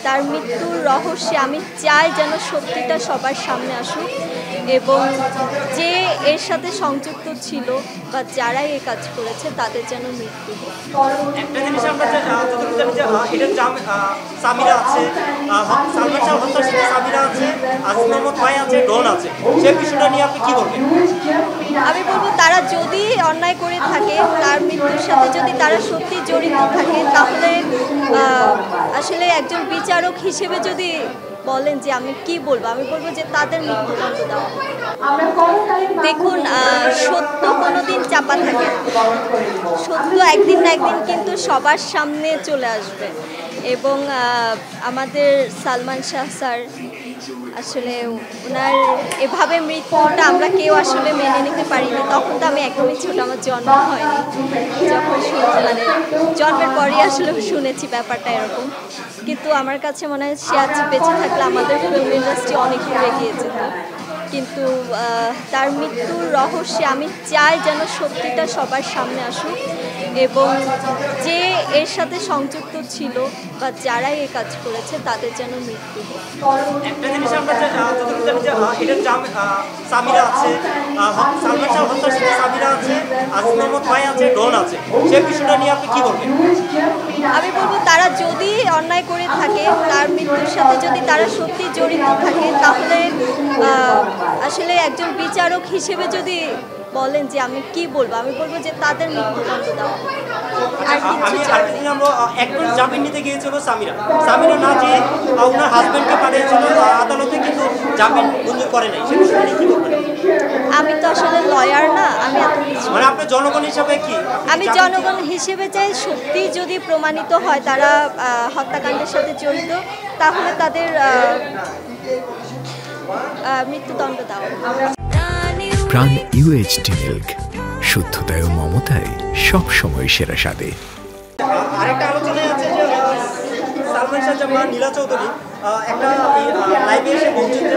তার মৃত্যুর রহস্যে আমি চাই যেন সত্যিটা সবার সামনে আসুক এবং যে এর সাথে সংযুক্ত ছিল বা যারাই এই কাজ করেছে তাদের যেন মৃত্যু হোক। একটা জিনিস আমরা যতটুকু জানি যে এটার সামিরা আছে, সালমান শাহ হত্যার সাথে সামিরা আছে, আজিজ মোহাম্মদ ভাই আছে, ডন আছে, সেই বিষয়টা নিয়ে আপনি কি বলবেন? আমি বলবো তারা যদি অন্যায় করে থাকে, তার মৃত্যুর সাথে যদি তারা সত্যি জড়িত থাকে, তাহলে আসলে একজন বিচারক হিসেবে যদি বলেন যে আমি কি বলবো, আমি বলবো যে তাদের মৃত্যুদণ্ড দেওয়া। দেখুন, সত্য কোনোদিন চাপা থাকে না, সত্য একদিন না একদিন কিন্তু সবার সামনে চলে আসবে এবং আমাদের সালমান শাহ স্যার আসলে ওনার এভাবে মৃত্যুটা আমরা কেউ আসলে মেনে নিতে পারিনি। তখন তো আমি একদমই ছোট, আমার জন্ম হয়নি। যখন মানে জন্মের পরেই আসলে শুনেছি ব্যাপারটা এরকম, কিন্তু আমার কাছে মনে হয় সে আজ বেঁচে থাকলে আমাদের ফিল্ম ইন্ডাস্ট্রি অনেক দূরে গিয়ে যেত। কিন্তু তার মৃত্যুর রহস্যে আমি চাই যেন সত্যিটা সবার সামনে আসুক এবং যে এর সাথে সংযুক্ত ছিল বা যারাই এই কাজ করেছে তাদের যেন মৃত্যু হোক। একটা জিনিস আমরা যতটুকু জানি যে এটার সামিরা আছে, সালমান শাহ হত্যার সাথে সামিরা আছে, আজিজ মোহাম্মদ ভাই আছে, ডন আছে, সেই বিষয়টা নিয়ে আপনি কি বলবেন? আমি বলবো তারা যদি অন্যায় করে থাকে, তার মৃত্যুর সাথে যদি তারা সত্যি জড়িত থাকে, তাহলে আসলে একজন বিচারক হিসেবে যদি বলেন যে আমি কি বলবো, আমি বলবো যে তাদের মৃত্যুদণ্ড দেওয়া। আর একজন জামিন নিতে গিয়েছিল সামিরা না যেয়ে ওনার হাজবেন্ডকে পাঠিয়েছিল আদালতে, কিন্তু জামিন মঞ্জুর করে নাই, সে বিষয়ে কি বলবেন? আমি তো আসলে লয়ার না, আমি এত কিছু মানে আপনি জনগণ হিসেবে কি? আমি জনগণ হিসেবে চাই সত্যি যদি প্রমাণিত হয় তারা হত্যাকাণ্ডের সাথে জড়িত, তাহলে তাদের মৃত্যুদণ্ড দেওয়া। প্রাণ ইউএইচডি মিল্ক, শুদ্ধতায় ও মমতায় সবসময় সেরা স্বাদে। আরেকটা আলোচনায় আছে যে সালমান শাহ জামা নীলা চৌধুরী একটা লাইভে এসে বলছেন যে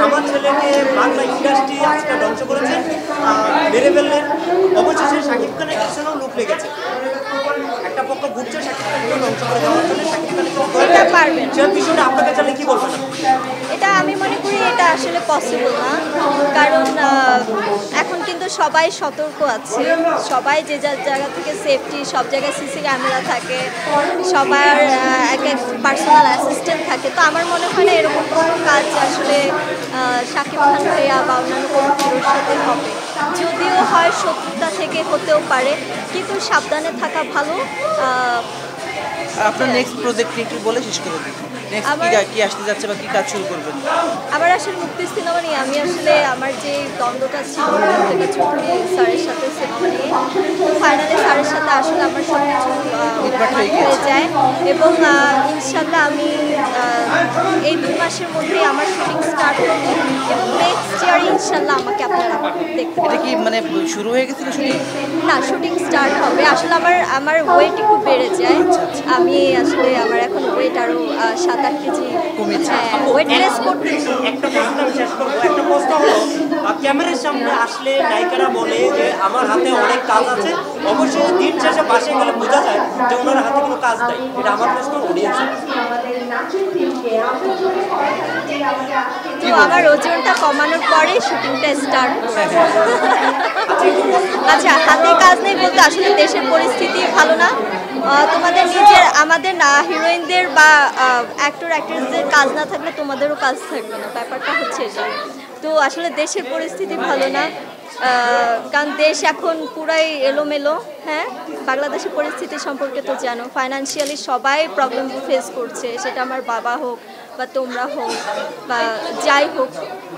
আমার ছেলেকে বাংলা ইন্ডাস্ট্রি আজকে ধ্বংস করেছেন, মেরে ফেললেন। অবশেষে শাকিব খানের পিছনেও লোক লেগেছে, একটা পক্ষ ঘুরছে শাকিব খানকে ধ্বংস করে দেওয়ার জন্য, শাকিব খানকে পারবেন সে বিষয়টা আপনাকে চাইলে কি বলবেন? এটা আমি মনে করি এটা আসলে পসিবল না, কারণ এখন কিন্তু সবাই সতর্ক আছে, সবাই যে যার জায়গা থেকে সেফটি, সব জায়গায় সিসি ক্যামেরা থাকে, সবার এক এক পার্সোনাল অ্যাসিস্ট্যান্ট থাকে। তো আমার মনে হয় না এরকম কোনো কাজ আসলে শাকিব খান ভাইয়া বা অন্যান্য কোনো হিরোর সাথে হবে। যদিও হয় শত্রুতা থেকে হতেও পারে, কিন্তু সাবধানে থাকা ভালো। আপনার নেক্সট প্রজেক্ট একটু বলে শেষ করে দিন। নেক্সট কি আসতে যাচ্ছে বা কি কাজ শুরু করবেন? আমার আসলে মুক্তি সিনেমা নিয়ে আমি আসলে আমার যে দ্বন্দ্বটা ছিল চৌধুরী স্যারের সাথে সিনেমা নিয়ে, তো ফাইনালি স্যারের সাথে আসলে আমার সব কিছু হয়ে যায় এবং ইনশাল্লাহ আমি এই 2 মাসের মধ্যেই আমার শুটিং স্টার্ট করবো এবং নেক্সট ইয়ার ইনশাল্লাহ আমাকে আপনারা দেখতে। এটা কি মানে শুরু হয়ে গেছিল শুটিং? না, শুটিং স্টার্ট হবে। আসলে আমার ওয়েট একটু বেড়ে যায়, আমি আসলে আমার এখন ওয়েট আরও 7-8 কেজি কমেছে। ওয়েট লেস করতে। একটা প্রশ্ন আমি শেষ করবো। একটা প্রশ্ন হলো, ক্যামেরার সামনে আসলে নায়িকারা বলে যে আমার হাতে অনেক কাজ আছে, অবশ্যই দিন শেষে বাসায় গেলে বোঝা যায় যে ওনার হাতে কোনো কাজ নাই। এটা আমার প্রশ্ন অডিয়েন্স। তো আমার ওজনটা কমানোর পরে শুটিংটা স্টার্ট। আচ্ছা, হাতে কাজ নেই বলতে আসলে দেশের পরিস্থিতি ভালো না, তোমাদের নিজের আমাদের না হিরোইনদের বা অ্যাক্টর অ্যাক্ট্রেসদের কাজ না থাকলে তোমাদেরও কাজ থাকবে না, ব্যাপারটা হচ্ছে এটা। তো আসলে দেশের পরিস্থিতি ভালো না, কারণ দেশ এখন পুরাই এলোমেলো। হ্যাঁ, বাংলাদেশের পরিস্থিতি সম্পর্কে তো জানো, ফাইন্যান্সিয়ালি সবাই প্রবলেম ফেস করছে, সেটা আমার বাবা হোক বা তোমরা হোক বা যাই হোক,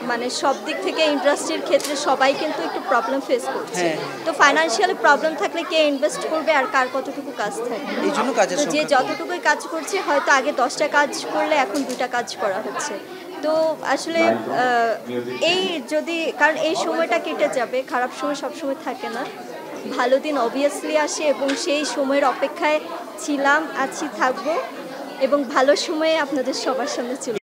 মানে সব দিক থেকে ইন্ডাস্ট্রির ক্ষেত্রে সবাই কিন্তু একটু প্রবলেম ফেস করছে। তো ফাইন্যান্সিয়ালি প্রবলেম থাকলে কে ইনভেস্ট করবে আর কার কতটুকু কাজ থাকবে? এই জন্য কাজের যে যতটুকুই কাজ করছে, হয়তো আগে 10টা কাজ করলে এখন 2টা কাজ করা হচ্ছে। তো আসলে এই যদি, কারণ এই সময়টা কেটে যাবে, খারাপ সময় সবসময় থাকে না, ভালো দিন অবভিয়াসলি আসে এবং সেই সময়ের অপেক্ষায় ছিলাম, আছি, থাকবো এবং ভালো সময়ে আপনাদের সবার সামনে চলে